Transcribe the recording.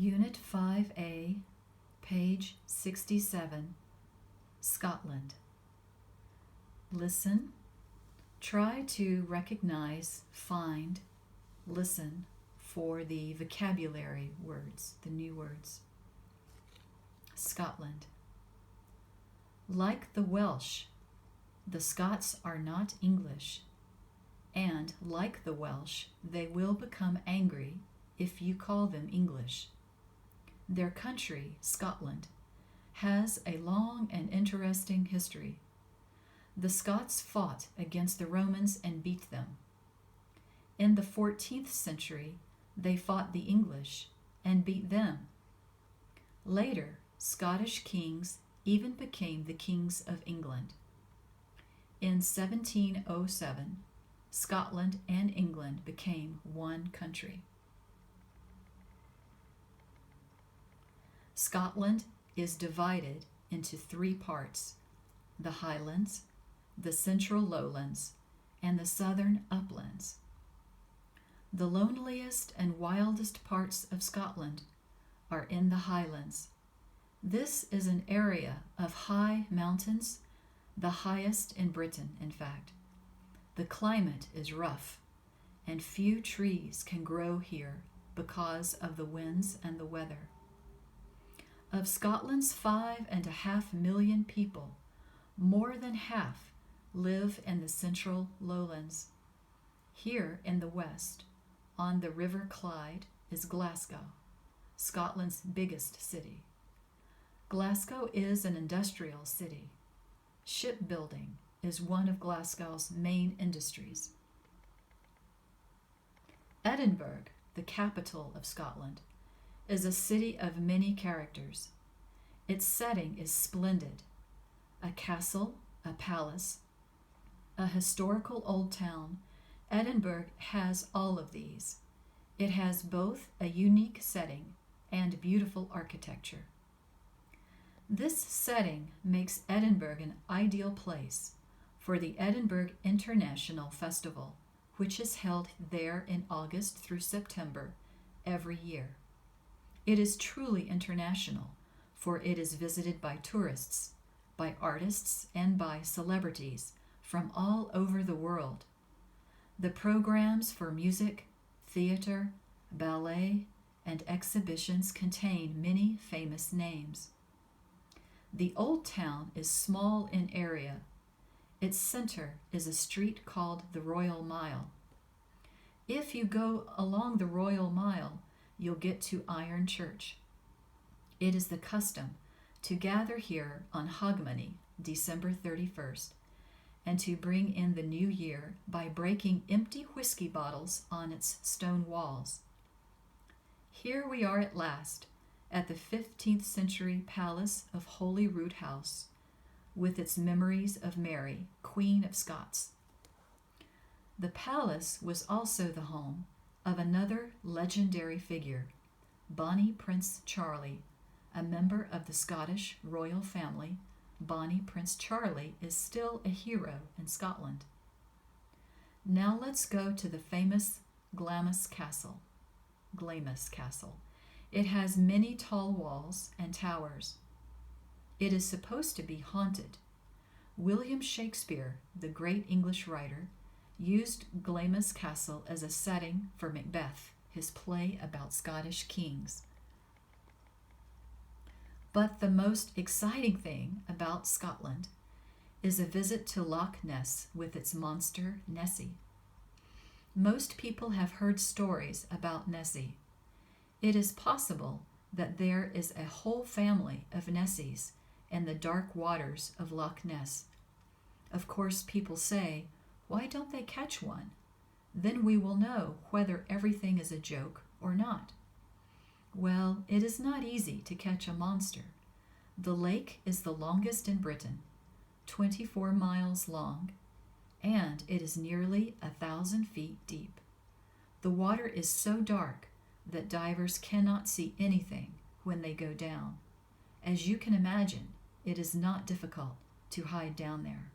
Unit 5A, page 67, Scotland. Listen. Try to recognize, find, listen for the vocabulary words, the new words. Scotland. Like the Welsh, the Scots are not English, and like the Welsh, they will become angry if you call them English. Their country, Scotland, has a long and interesting history. The Scots fought against the Romans and beat them. In the 14th century, they fought the English and beat them. Later, Scottish kings even became the kings of England. In 1707, Scotland and England became one country. Scotland is divided into three parts: the Highlands, the Central Lowlands, and the Southern Uplands. The loneliest and wildest parts of Scotland are in the Highlands. This is an area of high mountains, the highest in Britain, in fact. The climate is rough, and few trees can grow here because of the winds and the weather. Of Scotland's 5.5 million people, more than half live in the Central Lowlands. Here in the west, on the River Clyde, is Glasgow, Scotland's biggest city. Glasgow is an industrial city. Shipbuilding is one of Glasgow's main industries. Edinburgh, the capital of Scotland, is a city of many characters. Its setting is splendid. A castle, a palace, a historical old town. Edinburgh has all of these. It has both a unique setting and beautiful architecture. This setting makes Edinburgh an ideal place for the Edinburgh International Festival, which is held there in August through September every year. It is truly international, for it is visited by tourists, by artists, and by celebrities from all over the world. The programs for music, theater, ballet, and exhibitions contain many famous names. The old town is small in area. Its center is a street called the Royal Mile. If you go along the Royal Mile, you'll get to Iron Church. It is the custom to gather here on Hogmanay, December 31st, and to bring in the new year by breaking empty whiskey bottles on its stone walls. Here we are at last, at the 15th century Palace of Holyrood House, with its memories of Mary, Queen of Scots. The palace was also the home of another legendary figure, Bonnie Prince Charlie, a member of the Scottish royal family. Bonnie Prince Charlie is still a hero in Scotland. Now let's go to the famous Glamis Castle. It has many tall walls and towers. It is supposed to be haunted. William Shakespeare, the great English writer, used Glamis Castle as a setting for Macbeth, his play about Scottish kings. But the most exciting thing about Scotland is a visit to Loch Ness with its monster Nessie. Most people have heard stories about Nessie. It is possible that there is a whole family of Nessies in the dark waters of Loch Ness. Of course, people say, why don't they catch one? Then we will know whether everything is a joke or not. Well, it is not easy to catch a monster. The lake is the longest in Britain, 24 miles long, and it is nearly 1,000 feet deep. The water is so dark that divers cannot see anything when they go down. As you can imagine, it is not difficult to hide down there.